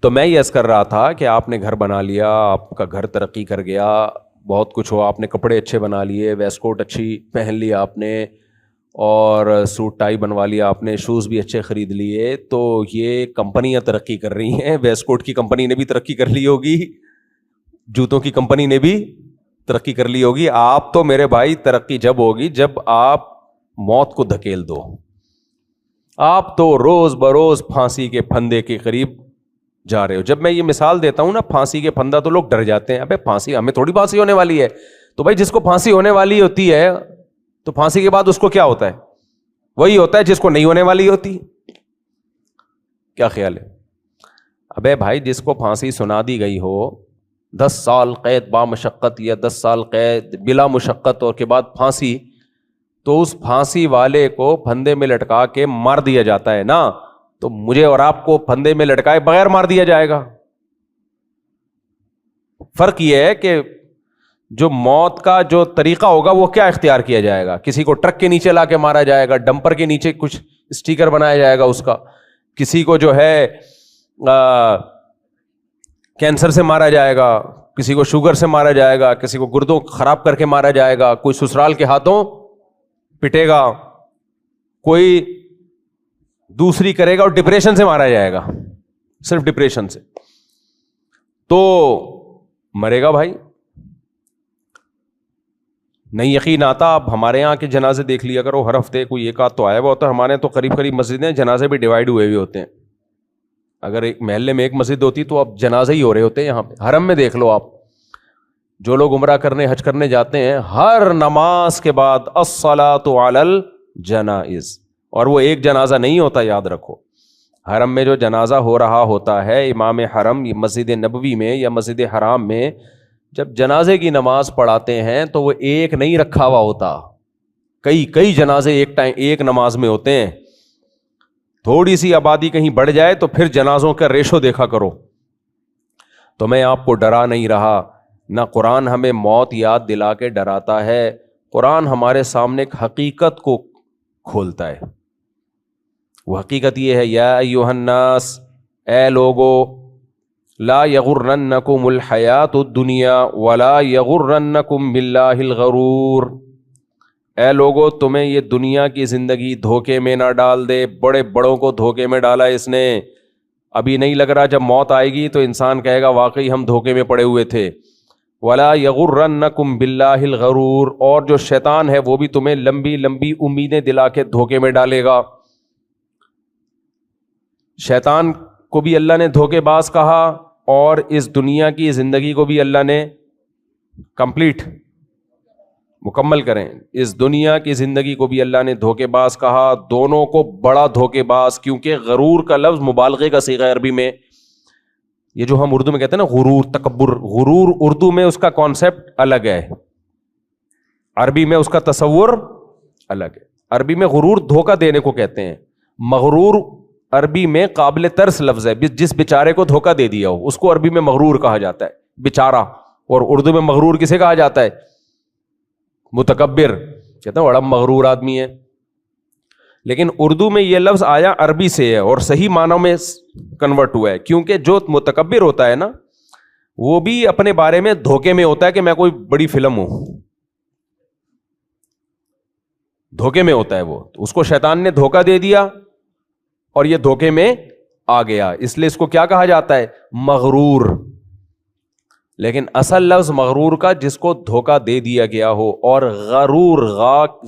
تو میں یہ عرض کر رہا تھا کہ آپ نے گھر بنا لیا, آپ کا گھر ترقی کر گیا, بہت کچھ ہوا, آپ نے کپڑے اچھے بنا لیے, ویسٹ کوٹ اچھی پہن لی آپ نے, اور سوٹ ٹائی بنوا لیا آپ نے, شوز بھی اچھے خرید لیے, تو یہ کمپنیاں ترقی کر رہی ہیں. ویسٹ کوٹ کی کمپنی نے بھی ترقی کر لی ہوگی, جوتوں کی کمپنی نے بھی ترقی کر لی ہوگی. آپ تو میرے بھائی ترقی جب ہوگی جب آپ موت کو دھکیل دو. آپ تو روز بروز پھانسی کے پھندے کے قریب جا رہے ہو. جب میں یہ مثال دیتا ہوں نا پھانسی کے پھندا, تو لوگ ڈر جاتے ہیں, ابے پھانسی, ہمیں تھوڑی پھانسی ہونے والی ہے. تو بھائی جس کو پھانسی ہونے والی ہوتی ہے تو پھانسی کے بعد اس کو کیا ہوتا ہے؟ وہی ہوتا ہے جس کو نہیں ہونے والی ہوتی. کیا خیال ہے؟ ابے بھائی جس کو پھانسی سنا دی گئی ہو, 10 سال قید با مشقت یا 10 سال قید بلا مشقت اور کے بعد پھانسی, تو اس پھانسی والے کو پھندے میں لٹکا کے مار دیا جاتا ہے نا, تو مجھے اور آپ کو پھندے میں لٹکائے بغیر مار دیا جائے گا. فرق یہ ہے کہ جو موت کا جو طریقہ ہوگا وہ کیا اختیار کیا جائے گا. کسی کو ٹرک کے نیچے لا کے مارا جائے گا, ڈمپر کے نیچے کچھ اسٹیکر بنایا جائے گا اس کا, کسی کو جو ہے کینسر سے مارا جائے گا, کسی کو شوگر سے مارا جائے گا, کسی کو گردوں خراب کر کے مارا جائے گا, کوئی سسرال کے ہاتھوں پٹے گا, کوئی دوسری کرے گا, اور ڈپریشن سے مارا جائے گا, صرف ڈپریشن سے تو مرے گا بھائی. نہیں یقین آتا آپ ہمارے یہاں کے جنازے دیکھ لیا کرو, ہر ہفتے کوئی ایک آدھ تو آیا ہوا ہوتا ہے. ہمارے تو قریب قریب مسجدیں, جنازے بھی ڈیوائڈ ہوئے ہوئے ہوتے ہیں. اگر ایک محلے میں ایک مسجد ہوتی تو اب جنازے ہی ہو رہے ہوتے ہیں. یہاں پہ حرم میں دیکھ لو آپ, جو لوگ عمرہ کرنے حج کرنے جاتے ہیں, ہر نماز کے بعد الصلاۃ علی الجنائز, اور وہ ایک جنازہ نہیں ہوتا, یاد رکھو. حرم میں جو جنازہ ہو رہا ہوتا ہے, امام حرم مسجد نبوی میں یا مسجد حرام میں جب جنازے کی نماز پڑھاتے ہیں تو وہ ایک نہیں رکھا ہوا ہوتا, کئی جنازے ایک نماز میں ہوتے ہیں. تھوڑی سی آبادی کہیں بڑھ جائے تو پھر جنازوں کا ریشو دیکھا کرو. تو میں آپ کو ڈرا نہیں رہا, نہ قرآن ہمیں موت یاد دلا کے ڈراتا ہے. قرآن ہمارے سامنے ایک حقیقت کو کھولتا ہے. وہ حقیقت یہ ہے, یا ایھا الناس, اے لوگو, لا یغرنکم الحیات الدنیا ولا یغرنکم باللہ الغرور. اے لوگو تمہیں یہ دنیا کی زندگی دھوکے میں نہ ڈال دے. بڑے بڑوں کو دھوکے میں ڈالا اس نے, ابھی نہیں لگ رہا, جب موت آئے گی تو انسان کہے گا واقعی ہم دھوکے میں پڑے ہوئے تھے. ولا یغرنکم باللہ الغرور, اور جو شیطان ہے وہ بھی تمہیں لمبی لمبی امیدیں دلا کے دھوکے میں ڈالے گا. شیطان کو بھی اللہ نے دھوکے باز کہا, اور اس دنیا کی زندگی کو بھی اللہ نے مکمل کریں, اس دنیا کی زندگی کو بھی اللہ نے دھوکے باز کہا. دونوں کو بڑا دھوکے باز, کیونکہ غرور کا لفظ مبالغے کا صیغہ عربی میں, یہ جو ہم اردو میں کہتے ہیں نا غرور, تکبر, غرور اردو میں اس کا کانسیپٹ الگ ہے, عربی میں اس کا تصور الگ ہے. عربی میں غرور دھوکہ دینے کو کہتے ہیں. مغرور عربی میں قابل ترس لفظ ہے, جس بیچارے کو دھوکہ دے دیا ہو اس کو عربی میں مغرور کہا جاتا ہے, بیچارہ. اور اردو میں مغرور کسے کہا جاتا ہے؟ متکبر. کہتے ہیں بڑا مغرور آدمی ہے. لیکن اردو میں یہ لفظ آیا عربی سے ہے اور صحیح معنوں میں کنورٹ ہوا ہے, کیونکہ جو متکبر ہوتا ہے نا وہ بھی اپنے بارے میں دھوکے میں ہوتا ہے کہ میں کوئی بڑی فلم ہوں, دھوکے میں ہوتا ہے وہ. اس کو شیطان نے دھوکہ دے دیا اور یہ دھوکے میں آ گیا, اس لیے اس کو کیا کہا جاتا ہے؟ مغرور. لیکن اصل لفظ مغرور کا جس کو دھوکہ دے دیا گیا ہو, اور غرور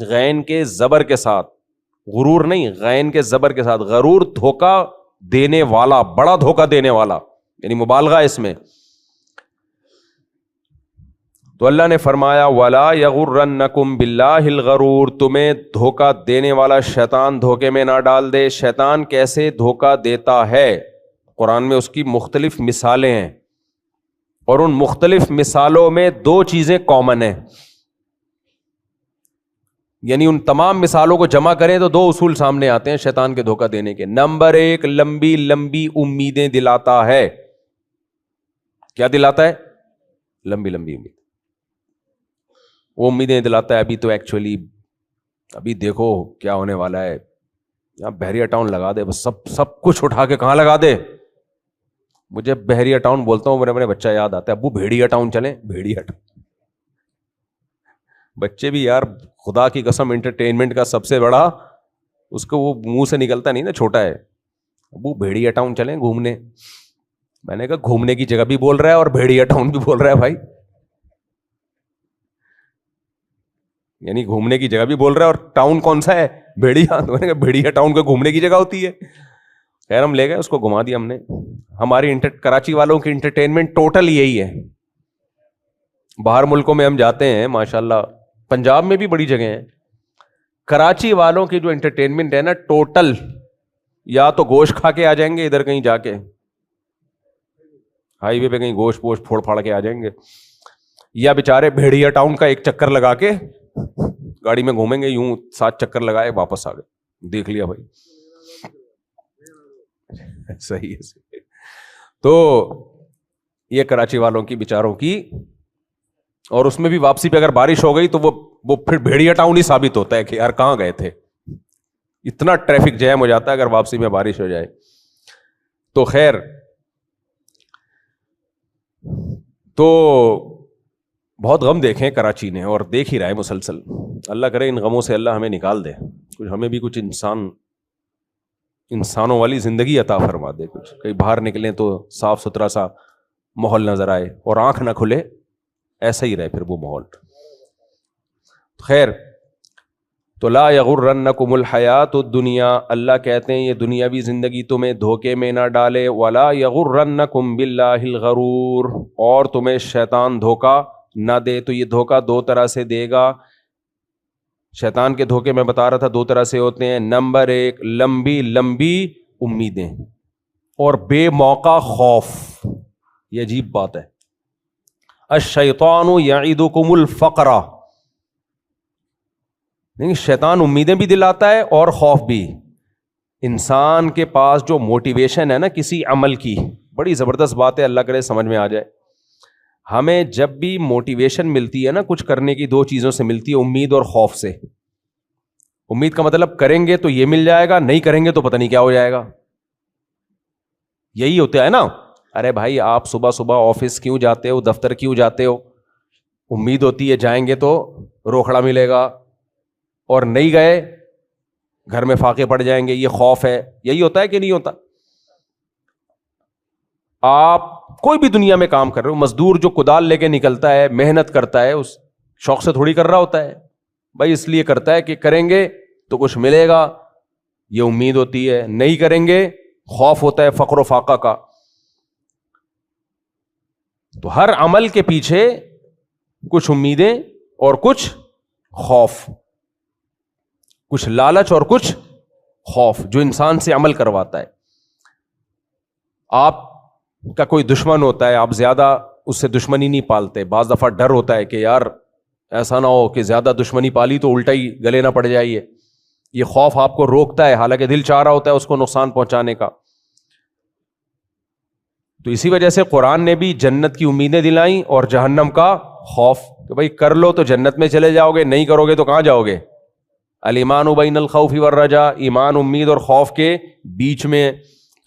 غین کے زبر کے ساتھ, غرور نہیں غین کے زبر کے ساتھ, غرور دھوکہ دینے والا, بڑا دھوکہ دینے والا, یعنی مبالغہ اس میں. تو اللہ نے فرمایا وَلَا يَغُرَّنَّكُمْ بِاللَّهِ الْغَرُورُ, تمہیں دھوکہ دینے والا شیطان دھوکے میں نہ ڈال دے. شیطان کیسے دھوکہ دیتا ہے؟ قرآن میں اس کی مختلف مثالیں ہیں, اور ان مختلف مثالوں میں 2 چیزیں کامن ہیں, یعنی ان تمام مثالوں کو جمع کریں تو 2 اصول سامنے آتے ہیں شیطان کے دھوکہ دینے کے. نمبر 1, لمبی لمبی امیدیں دلاتا ہے. کیا دلاتا ہے؟ لمبی لمبی امید. وہ امیدیں دلاتا ہے ابھی تو ایکچولی ابھی دیکھو کیا ہونے والا ہے, یہاں بحریہ ٹاؤن لگا دے, بس سب کچھ اٹھا کے کہاں لگا دے, مجھے بحریہ ٹاؤن بولتا ہوں میرے اپنے بچہ یاد آتا ہے, ابو بھیڑیا ٹاؤن چلیں, بھیڑیا ٹاؤن. بچے بھی یار خدا کی قسم انٹرٹینمنٹ کا سب سے بڑا, اس کو وہ منہ سے نکلتا نہیں نا, چھوٹا ہے, ابو بھیڑیا ٹاؤن چلیں گھومنے. میں نے کہا گھومنے کی جگہ بھی بول رہا ہے اور بھیڑیا ٹاؤن بھی بول رہا ہے بھائی, یعنی گھومنے کی جگہ بھی بول رہا ہے اور ٹاؤن کون سا ہے, بھیڑیا. تو میں نے کہا بھیڑیا ٹاؤن کو گھومنے کی جگہ ہوتی ہے. خیر ہم لے گئے, اس کو گھما دیا ہم نے. ہماری کراچی والوں کی انٹرٹینمنٹ ٹوٹل یہی ہے. باہر ملکوں میں ہم جاتے ہیں ماشاءاللہ, پنجاب میں بھی بڑی جگہ ہیں, کراچی والوں کی جو انٹرٹینمنٹ ہے نا ٹوٹل, یا تو گوشت کھا کے آ جائیں گے ادھر کہیں جا کے ہائی وے پہ کہیں گوشت پوشت پھوڑ پھاڑ کے آ جائیں گے, یا بیچارے بھیڑیا ٹاؤن کا ایک چکر لگا کے گاڑی میں گھومیں گے, یوں 7 چکر لگائے واپس آ گئے, دیکھ لیا بھائی. صحیح ہے. تو یہ کراچی والوں کی بیچاروں کی, اور اس میں بھی واپسی پہ اگر بارش ہو گئی تو وہ پھر بھیڑیا ٹاؤن ہی ثابت ہوتا ہے کہ یار کہاں گئے تھے, اتنا ٹریفک جیم ہو جاتا ہے اگر واپسی میں بارش ہو جائے. تو خیر, تو بہت غم دیکھے کراچی نے اور دیکھ ہی رہا ہے مسلسل. اللہ کرے ان غموں سے اللہ ہمیں نکال دے, کچھ ہمیں بھی کچھ انسانوں والی زندگی عطا فرما دے. کچھ کہیں باہر نکلیں تو صاف ستھرا سا ماحول نظر آئے, اور آنکھ نہ کھلے ایسا ہی رہے پھر وہ ماحول. خیر, تو لا یغرنکم الحیات الدنیا, اللہ کہتے ہیں یہ دنیاوی زندگی تمہیں دھوکے میں نہ ڈالے. ولا یغرنکم باللہ الغرور, اور تمہیں شیطان دھوکا نہ دے. تو یہ دھوکا 2 طرح سے دے گا. شیطان کے دھوکے میں بتا رہا تھا 2 طرح سے ہوتے ہیں. نمبر 1, لمبی لمبی امیدیں اور بے موقع خوف. یہ عجیب بات ہے. الشیطان یعدکم الفقر, نہیں, شیطان امیدیں بھی دلاتا ہے اور خوف بھی. انسان کے پاس جو موٹیویشن ہے نا کسی عمل کی, بڑی زبردست بات ہے, اللہ کرے سمجھ میں آ جائے. ہمیں جب بھی موٹیویشن ملتی ہے نا کچھ کرنے کی, 2 چیزوں سے ملتی ہے, امید اور خوف سے. امید کا مطلب کریں گے تو یہ مل جائے گا, نہیں کریں گے تو پتہ نہیں کیا ہو جائے گا. یہی ہوتا ہے نا. ارے بھائی آپ صبح صبح آفس کیوں جاتے ہو, دفتر کیوں جاتے ہو؟ امید ہوتی ہے جائیں گے تو روکھڑا ملے گا, اور نہیں گئے گھر میں فاقے پڑ جائیں گے, یہ خوف ہے. یہی ہوتا ہے کہ نہیں ہوتا؟ آپ کوئی بھی دنیا میں کام کر رہے ہو, مزدور جو کدال لے کے نکلتا ہے, محنت کرتا ہے, اس شوق سے تھوڑی کر رہا ہوتا ہے بھائی, اس لیے کرتا ہے کہ کریں گے تو کچھ ملے گا, یہ امید ہوتی ہے. نہیں کریں گے خوف ہوتا ہے فقر و فاقہ کا. تو ہر عمل کے پیچھے کچھ امیدیں اور کچھ خوف, کچھ لالچ اور کچھ خوف, جو انسان سے عمل کرواتا ہے. آپ کا کوئی دشمن ہوتا ہے, آپ زیادہ اس سے دشمنی نہیں پالتے. بعض دفعہ ڈر ہوتا ہے کہ یار ایسا نہ ہو کہ زیادہ دشمنی پالی تو الٹا ہی گلے نہ پڑ جائیے. یہ خوف آپ کو روکتا ہے, حالانکہ دل چاہ رہا ہوتا ہے اس کو نقصان پہنچانے کا. تو اسی وجہ سے قرآن نے بھی جنت کی امیدیں دلائیں اور جہنم کا خوف, کہ بھائی کر لو تو جنت میں چلے جاؤ گے, نہیں کرو گے تو کہاں جاؤ گے. الایمان بین الخوف والرجاء, ایمان امید اور خوف کے بیچ میں.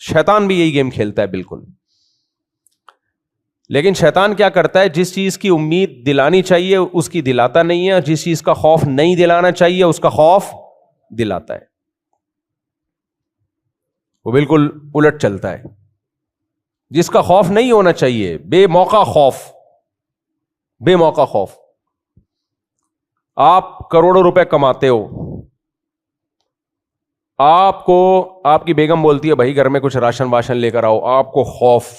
شیطان بھی یہی گیم کھیلتا ہے بالکل. لیکن شیطان کیا کرتا ہے, جس چیز کی امید دلانی چاہیے اس کی دلاتا نہیں ہے, جس چیز کا خوف نہیں دلانا چاہیے اس کا خوف دلاتا ہے. وہ بالکل الٹ چلتا ہے. جس کا خوف نہیں ہونا چاہیے, بے موقع خوف, بے موقع خوف. آپ کروڑوں روپے کماتے ہو, آپ کو آپ کی بیگم بولتی ہے بھائی گھر میں کچھ راشن واشن لے کر آؤ. آپ کو خوف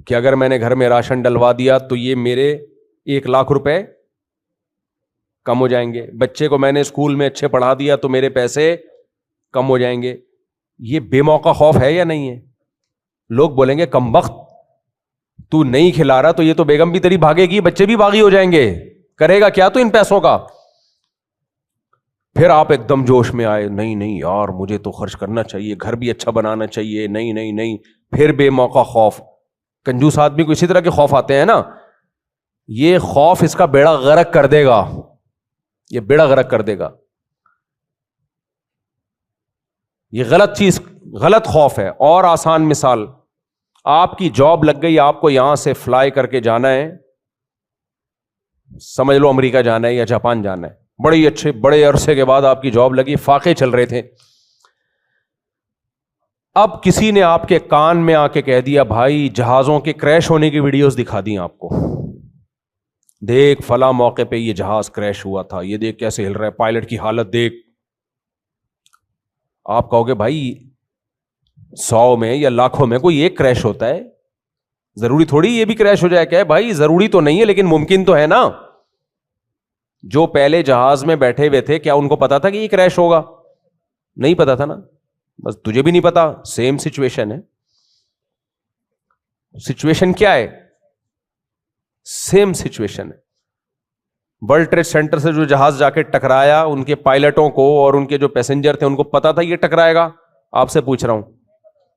کہ اگر میں نے گھر میں راشن ڈلوا دیا تو یہ میرے 1,00,000 روپے کم ہو جائیں گے. بچے کو میں نے اسکول میں اچھے پڑھا دیا تو میرے پیسے کم ہو جائیں گے. یہ بے موقع خوف ہے یا نہیں ہے؟ لوگ بولیں گے کم بخت, تو نہیں کھلا رہا تو یہ تو بیگم بھی تیری بھاگے گی, بچے بھی باغی ہو جائیں گے, کرے گا کیا تو ان پیسوں کا. پھر آپ ایک دم جوش میں آئے, نہیں نہیں یار مجھے تو خرچ کرنا چاہیے, گھر بھی اچھا بنانا چاہیے, نہیں نہیں نہیں. پھر بے موقع خوف. کنجوس آدمی کو اسی طرح کے خوف آتے ہیں نا. یہ خوف اس کا بیڑا غرق کر دے گا, یہ بیڑا غرق کر دے گا. یہ غلط چیز, غلط خوف ہے. اور آسان مثال, آپ کی جاب لگ گئی, آپ کو یہاں سے فلائی کر کے جانا ہے, سمجھ لو امریکہ جانا ہے یا جاپان جانا ہے, بڑے اچھے بڑے عرصے کے بعد آپ کی جاب لگی, فاقے چل رہے تھے. اب کسی نے آپ کے کان میں آ کے کہہ دیا بھائی جہازوں کے کریش ہونے کی ویڈیوز دکھا دی آپ کو, دیکھ فلاں موقع پہ یہ جہاز کریش ہوا تھا, یہ دیکھ کیسے ہل رہا ہے, پائلٹ کی حالت دیکھ. آپ کہو گے بھائی 100 میں یا لاکھوں میں کوئی ایک کریش ہوتا ہے, ضروری تھوڑی یہ بھی کریش ہو جائے. کہ بھائی ضروری تو نہیں ہے لیکن ممکن تو ہے نا. جو پہلے جہاز میں بیٹھے ہوئے تھے کیا ان کو پتا تھا کہ یہ کریش ہوگا؟ نہیں پتا تھا نا, بس تجھے بھی نہیں پتا. سیم سچویشن ہے. سچویشن کیا ہے؟ سیم سچویشن ہے. ورلڈ ٹریڈ سینٹر سے جو جہاز جا کے ٹکرایا, ان کے پائلٹوں کو اور ان کے جو پیسنجر تھے ان کو پتا تھا یہ ٹکرائے گا؟ آپ سے پوچھ رہا ہوں,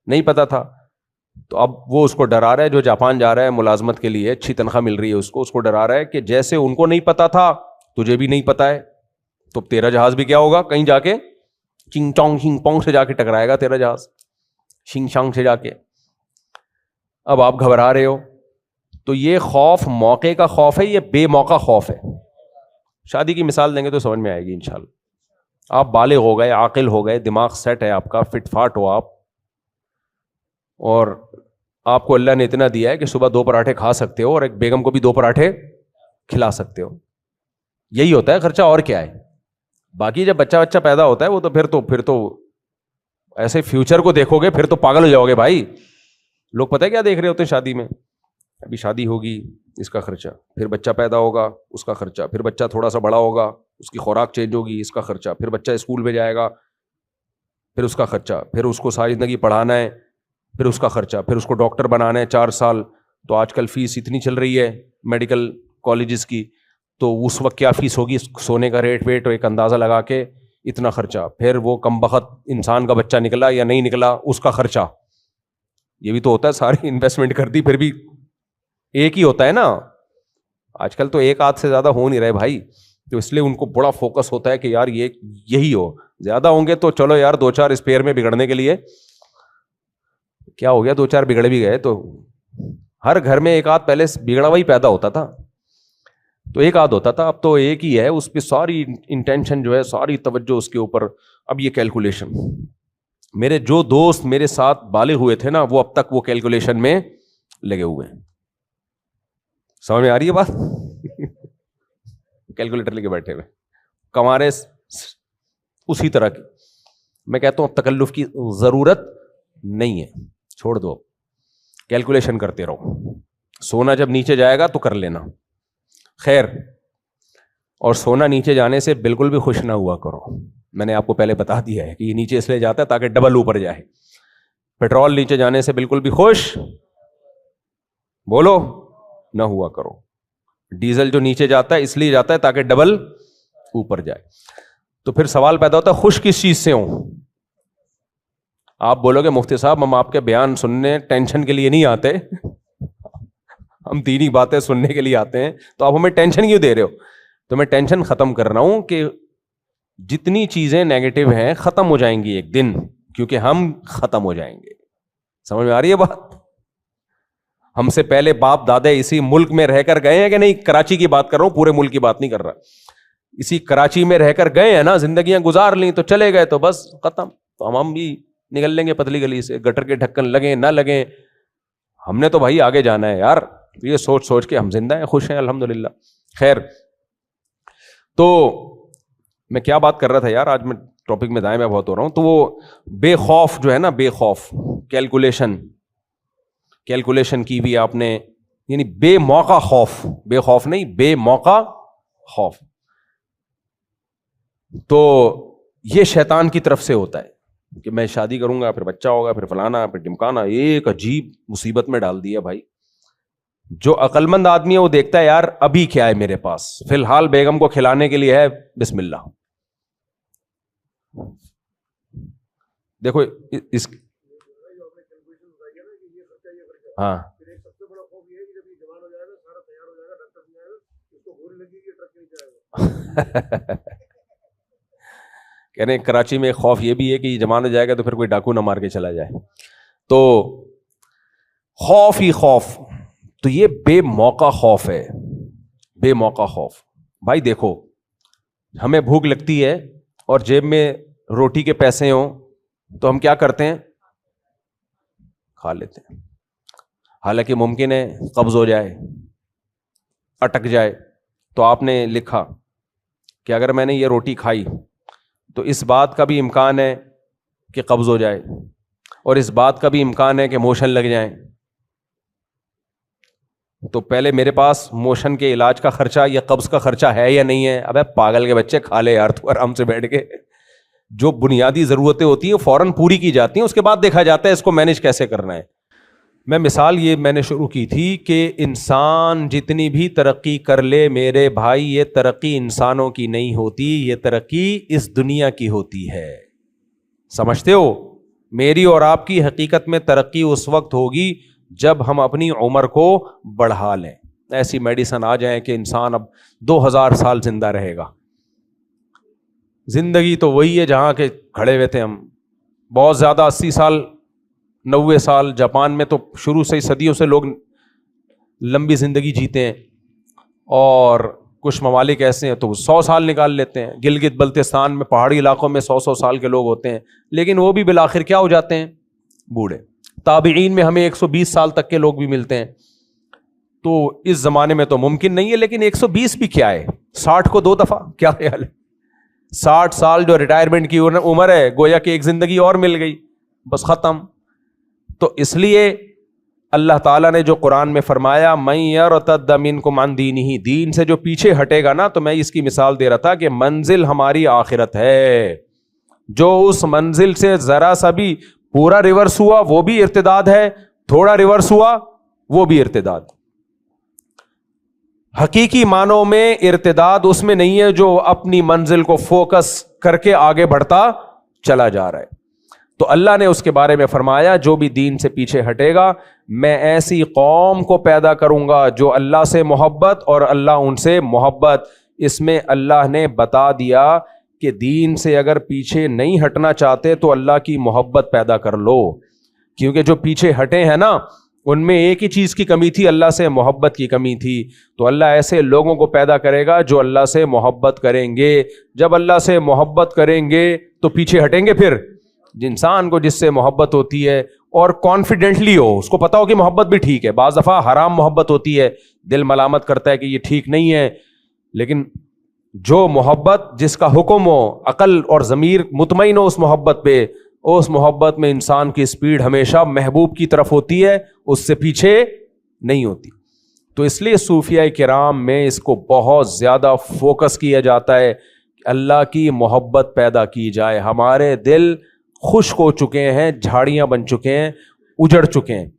نہیں پتا تھا. تو اب وہ اس کو ڈرا رہا ہے, جو جاپان جا رہا ہے ملازمت کے لیے, اچھی تنخواہ مل رہی ہے اس کو ڈرا رہا ہے کہ جیسے ان کو نہیں پتا تھا تجھے بھی نہیں پتا ہے, تو تیرا جہاز بھی کیا ہوگا, کہیں جا کے چنگ چونگ شنگ پونگ سے جا کے ٹکرائے گا تیرا جہاز, شنگ شانگ سے جا کے. اب آپ گھبرا رہے ہو. تو یہ خوف موقع کا خوف ہے, یہ بے موقع خوف ہے. شادی کی مثال دیں گے تو سمجھ میں آئے گی انشاءاللہ. آپ بالغ ہو گئے, عاقل ہو گئے, دماغ سیٹ ہے آپ کا, فٹ فاٹ ہو آپ, اور آپ کو اللہ نے اتنا دیا ہے کہ صبح 2 پراٹھے کھا سکتے ہو اور ایک بیگم کو بھی 2 پراٹھے کھلا سکتے ہو. یہی ہوتا ہے خرچہ, اور کیا ہے. باقی جب بچہ پیدا ہوتا ہے وہ تو پھر تو ایسے فیوچر کو دیکھو گے پھر تو پاگل ہو جاؤ گے بھائی. لوگ پتہ ہے کیا دیکھ رہے ہوتے ہیں شادی میں, ابھی شادی ہوگی اس کا خرچہ, پھر بچہ پیدا ہوگا اس کا خرچہ, پھر بچہ تھوڑا سا بڑا ہوگا اس کی خوراک چینج ہوگی اس کا خرچہ, پھر بچہ اسکول میں جائے گا پھر اس کا خرچہ, پھر اس کو ساری زندگی پڑھانا ہے پھر اس کا خرچہ, پھر اس کو ڈاکٹر بنانا ہے 4 سال. تو آج کل فیس اتنی چل رہی ہے میڈیکل کالجز کی, تو اس وقت کیا فیس ہوگی, سونے کا ریٹ ویٹ ایک اندازہ لگا کے اتنا خرچہ, پھر وہ کمبخت انسان کا بچہ نکلا یا نہیں نکلا اس کا خرچہ. یہ بھی تو ہوتا ہے, ساری انویسٹمنٹ کر دی پھر بھی ایک ہی ہوتا ہے نا. آج کل تو ایک آدھ سے زیادہ ہو نہیں رہے بھائی, تو اس لیے ان کو بڑا فوکس ہوتا ہے کہ یار یہی ہو. زیادہ ہوں گے تو چلو یار 2-4 اسپیئر میں بگڑنے کے لیے کیا ہو گیا, 2-4 بگڑ بھی گئے تو ہر گھر میں ایک آدھ پہلے بگڑا ہوا ہی پیدا ہوتا تھا, تو ایک آدھ ہوتا تھا, اب تو ایک ہی ہے, اس پہ ساری انٹینشن جو ہے, ساری توجہ اس کے اوپر. اب یہ کیلکولیشن, میرے جو دوست میرے ساتھ بالغ ہوئے تھے نا وہ اب تک وہ کیلکولیشن میں لگے ہوئے ہیں. سمجھ میں آ رہی ہے بات؟ کیلکولیٹر لے کے بیٹھے ہوئے کما رہے اسی طرح کی. میں کہتا ہوں تکلف کی ضرورت نہیں ہے, چھوڑ دو, کیلکولیشن کرتے رہو. سونا جب نیچے جائے گا تو کر لینا. خیر, اور سونا نیچے جانے سے بالکل بھی خوش نہ ہوا کرو. میں نے آپ کو پہلے بتا دیا ہے کہ یہ نیچے اس لیے جاتا ہے تاکہ ڈبل اوپر جائے. پیٹرول نیچے جانے سے بالکل بھی خوش بولو نہ ہوا کرو. ڈیزل جو نیچے جاتا ہے اس لیے جاتا ہے تاکہ ڈبل اوپر جائے. تو پھر سوال پیدا ہوتا ہے خوش کس چیز سے ہوں؟ آپ بولو گے مفتی صاحب ہم آپ کے بیان سننے ٹینشن کے لیے نہیں آتے, ہم دینی باتیں سننے کے لیے آتے ہیں, تو آپ ہمیں ٹینشن کیوں دے رہے ہو؟ تو میں ٹینشن ختم کر رہا ہوں کہ جتنی چیزیں نیگیٹو ہیں ختم ہو جائیں گی ایک دن, کیونکہ ہم ختم ہو جائیں گے. سمجھ میں آ رہی ہے بات؟ ہم سے پہلے باپ دادے اسی ملک میں رہ کر گئے ہیں کہ نہیں؟ کراچی کی بات کر رہا ہوں, پورے ملک کی بات نہیں کر رہا. اسی کراچی میں رہ کر گئے ہیں نا, زندگیاں گزار لیں تو چلے گئے تو بس ختم. تو ہم بھی نکل لیں گے پتلی گلی سے, گٹر کے ڈھکن لگیں نہ لگیں, ہم نے تو بھائی آگے جانا ہے یار. یہ سوچ سوچ کے ہم زندہ ہیں, خوش ہیں الحمدللہ. خیر, تو میں کیا بات کر رہا تھا یار, آج میں ٹاپک میں دائیں میں بہت ہو رہا ہوں. تو وہ بے خوف جو ہے نا, بے خوف کیلکولیشن کی بھی آپ نے, یعنی بے موقع خوف, بے خوف نہیں بے موقع خوف. تو یہ شیطان کی طرف سے ہوتا ہے کہ میں شادی کروں گا پھر بچہ ہوگا پھر فلانا پھر ڈمکانا, ایک عجیب مصیبت میں ڈال دیا بھائی. جو عقل مند آدمی ہے وہ دیکھتا ہے یار ابھی کیا ہے میرے پاس, فی الحال بیگم کو کھلانے کے لیے ہے, بسم اللہ. دیکھو اس ہاں کہہ رہے ہیں کراچی میں ایک خوف یہ بھی ہے کہ یہ جوان ہو جائے گا تو پھر کوئی ڈاکو نہ مار کے چلا جائے. تو خوف ہی خوف. تو یہ بے موقع خوف ہے, بے موقع خوف. بھائی دیکھو, ہمیں بھوک لگتی ہے اور جیب میں روٹی کے پیسے ہوں تو ہم کیا کرتے ہیں, کھا لیتے ہیں. حالانکہ ممکن ہے قبض ہو جائے, اٹک جائے. تو آپ نے لکھا کہ اگر میں نے یہ روٹی کھائی تو اس بات کا بھی امکان ہے کہ قبض ہو جائے, اور اس بات کا بھی امکان ہے کہ موشن لگ جائیں. تو پہلے میرے پاس موشن کے علاج کا خرچہ یا قبض کا خرچہ ہے یا نہیں ہے؟ ابے پاگل کے بچے, کھا لے یار تو آرام سے بیٹھ کے. جو بنیادی ضرورتیں ہوتی ہیں فوراً پوری کی جاتی ہیں, اس کے بعد دیکھا جاتا ہے اس کو مینج کیسے کرنا ہے. میں مثال یہ میں نے شروع کی تھی کہ انسان جتنی بھی ترقی کر لے میرے بھائی, یہ ترقی انسانوں کی نہیں ہوتی, یہ ترقی اس دنیا کی ہوتی ہے. سمجھتے ہو؟ میری اور آپ کی حقیقت میں ترقی اس وقت ہوگی جب ہم اپنی عمر کو بڑھا لیں. ایسی میڈیسن آ جائیں کہ انسان اب 2000 سال زندہ رہے گا. زندگی تو وہی ہے جہاں کے کھڑے ہوئے تھے ہم, بہت زیادہ 80 سال 90 سال. جاپان میں تو شروع سے ہی صدیوں سے لوگ لمبی زندگی جیتے ہیں, اور کچھ ممالک ایسے ہیں تو 100 سال نکال لیتے ہیں. گلگت بلتستان میں پہاڑی علاقوں میں 100 سال کے لوگ ہوتے ہیں, لیکن وہ بھی بالآخر کیا ہو جاتے ہیں, بوڑھے. تابعین میں ہمیں 120 سال تک کے لوگ بھی ملتے ہیں. تو اس زمانے میں تو ممکن نہیں ہے, لیکن 120 بھی کیا ہے, 60 کو 2 دفعہ, کیا خیال ہے؟ 60 سال جو ریٹائرمنٹ کی عمر ہے, گویا کہ ایک زندگی اور مل گئی, بس ختم. تو اس لیے اللہ تعالیٰ نے جو قرآن میں فرمایا من یرتد منکم عن دینہ, دین سے جو پیچھے ہٹے گا نا, تو میں اس کی مثال دے رہا تھا کہ منزل ہماری آخرت ہے. جو اس منزل سے ذرا سا بھی پورا ریورس ہوا وہ بھی ارتداد ہے, تھوڑا ریورس ہوا وہ بھی ارتداد. حقیقی معنوں میں ارتداد اس میں نہیں ہے جو اپنی منزل کو فوکس کر کے آگے بڑھتا چلا جا رہا ہے. تو اللہ نے اس کے بارے میں فرمایا جو بھی دین سے پیچھے ہٹے گا میں ایسی قوم کو پیدا کروں گا جو اللہ سے محبت اور اللہ ان سے محبت. اس میں اللہ نے بتا دیا کہ دین سے اگر پیچھے نہیں ہٹنا چاہتے تو اللہ کی محبت پیدا کر لو, کیونکہ جو پیچھے ہٹے ہیں نا ان میں ایک ہی چیز کی کمی تھی, اللہ سے محبت کی کمی تھی. تو اللہ ایسے لوگوں کو پیدا کرے گا جو اللہ سے محبت کریں گے. جب اللہ سے محبت کریں گے تو پیچھے ہٹیں گے. پھر انسان کو جس سے محبت ہوتی ہے اور کانفیڈنٹلی ہو, اس کو پتا ہو کہ محبت بھی ٹھیک ہے. بعض دفعہ حرام محبت ہوتی ہے, دل ملامت کرتا ہے کہ یہ ٹھیک نہیں ہے, لیکن جو محبت جس کا حکم ہو, عقل اور ضمیر مطمئن ہو اس محبت پہ, اس محبت میں انسان کی سپیڈ ہمیشہ محبوب کی طرف ہوتی ہے, اس سے پیچھے نہیں ہوتی. تو اس لیے صوفیاء کرام میں اس کو بہت زیادہ فوکس کیا جاتا ہے کہ اللہ کی محبت پیدا کی جائے. ہمارے دل خشک ہو چکے ہیں, جھاڑیاں بن چکے ہیں, اجڑ چکے ہیں.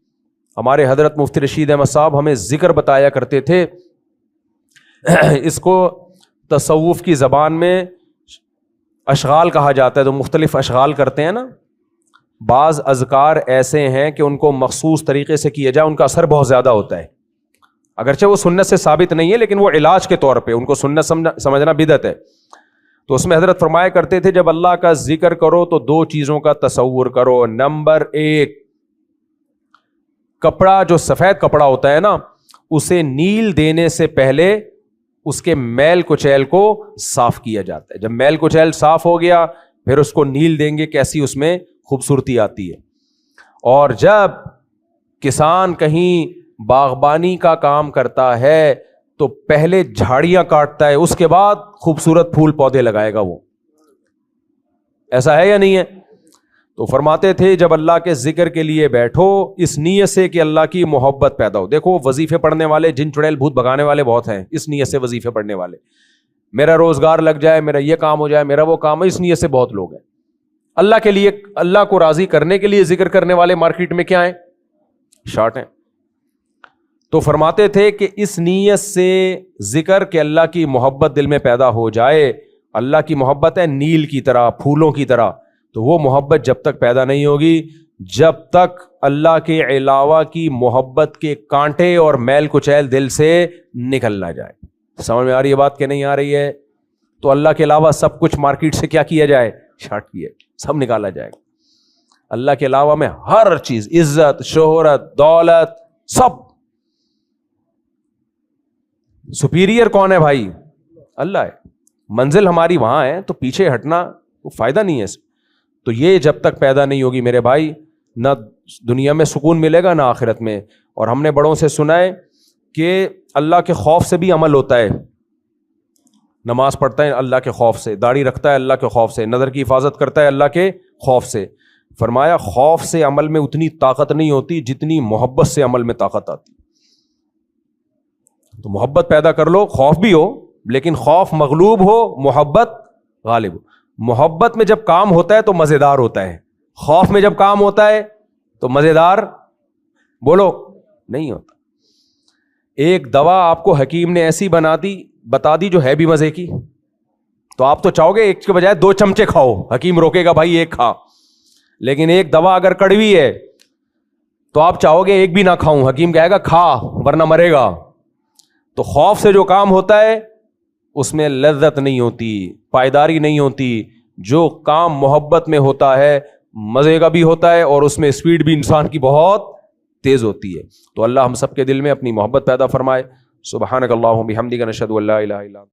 ہمارے حضرت مفتی رشید احمد صاحب ہمیں ذکر بتایا کرتے تھے, اس کو تصوف کی زبان میں اشغال کہا جاتا ہے. تو مختلف اشغال کرتے ہیں نا, بعض اذکار ایسے ہیں کہ ان کو مخصوص طریقے سے کیا جائے ان کا اثر بہت زیادہ ہوتا ہے, اگرچہ وہ سنت سے ثابت نہیں ہے لیکن وہ علاج کے طور پہ ان کو سنت سمجھنا بدعت ہے. تو اس میں حضرت فرمایا کرتے تھے جب اللہ کا ذکر کرو تو 2 چیزوں کا تصور کرو. نمبر 1, کپڑا جو سفید کپڑا ہوتا ہے نا اسے نیل دینے سے پہلے اس کے میل کچیل کو صاف کیا جاتا ہے. جب میل کچیل صاف ہو گیا پھر اس کو نیل دیں گے, کیسی اس میں خوبصورتی آتی ہے. اور جب کسان کہیں باغبانی کا کام کرتا ہے تو پہلے جھاڑیاں کاٹتا ہے, اس کے بعد خوبصورت پھول پودے لگائے گا. وہ ایسا ہے یا نہیں ہے؟ تو فرماتے تھے جب اللہ کے ذکر کے لیے بیٹھو اس نیت سے کہ اللہ کی محبت پیدا ہو. دیکھو وظیفے پڑھنے والے جن چڑیل بھوت بھگانے والے بہت ہیں, اس نیت سے وظیفے پڑھنے والے, میرا روزگار لگ جائے, میرا یہ کام ہو جائے, میرا وہ کام ہے, اس نیت سے بہت لوگ ہیں. اللہ کے لیے, اللہ کو راضی کرنے کے لیے ذکر کرنے والے مارکیٹ میں کیا ہیں, شارٹ ہیں. تو فرماتے تھے کہ اس نیت سے ذکر کہ اللہ کی محبت دل میں پیدا ہو جائے. اللہ کی محبت ہے نیل کی طرح, پھولوں کی طرح. تو وہ محبت جب تک پیدا نہیں ہوگی جب تک اللہ کے علاوہ کی محبت کے کانٹے اور میل کچیل دل سے نکل نہ جائے. سمجھ میں آ رہی ہے بات کہ نہیں آ رہی ہے؟ تو اللہ کے علاوہ سب کچھ مارکیٹ سے کیا کیا جائے, شارٹ کیا, سب نکالا جائے گا. اللہ کے علاوہ میں ہر چیز، عزت، شہرت، دولت، سب سپیریئر کون ہے بھائی؟ اللہ ہے. منزل ہماری وہاں ہے تو پیچھے ہٹنا فائدہ نہیں ہے. تو یہ جب تک پیدا نہیں ہوگی میرے بھائی، نہ دنیا میں سکون ملے گا نہ آخرت میں. اور ہم نے بڑوں سے سنا ہے کہ اللہ کے خوف سے بھی عمل ہوتا ہے. نماز پڑھتا ہے اللہ کے خوف سے، داڑھی رکھتا ہے اللہ کے خوف سے، نظر کی حفاظت کرتا ہے اللہ کے خوف سے. فرمایا خوف سے عمل میں اتنی طاقت نہیں ہوتی جتنی محبت سے عمل میں طاقت آتی. تو محبت پیدا کر لو، خوف بھی ہو لیکن خوف مغلوب ہو، محبت غالب ہو. محبت میں جب کام ہوتا ہے تو مزیدار ہوتا ہے، خوف میں جب کام ہوتا ہے تو مزیدار بولو نہیں ہوتا. ایک دوا آپ کو حکیم نے ایسی بتا دی جو ہے بھی مزے کی، تو آپ تو چاہو گے ایک کے بجائے 2 چمچے کھاؤ، حکیم روکے گا بھائی ایک کھا. لیکن ایک دوا اگر کڑوی ہے تو آپ چاہو گے ایک بھی نہ کھاؤں، حکیم کہے گا کھا ورنہ مرے گا. تو خوف سے جو کام ہوتا ہے اس میں لذت نہیں ہوتی، پائیداری نہیں ہوتی. جو کام محبت میں ہوتا ہے مزے کا بھی ہوتا ہے اور اس میں اسپیڈ بھی انسان کی بہت تیز ہوتی ہے. تو اللہ ہم سب کے دل میں اپنی محبت پیدا فرمائے. سبحانک اللہم بحمدک، نشہد ان لا الہ الا انت.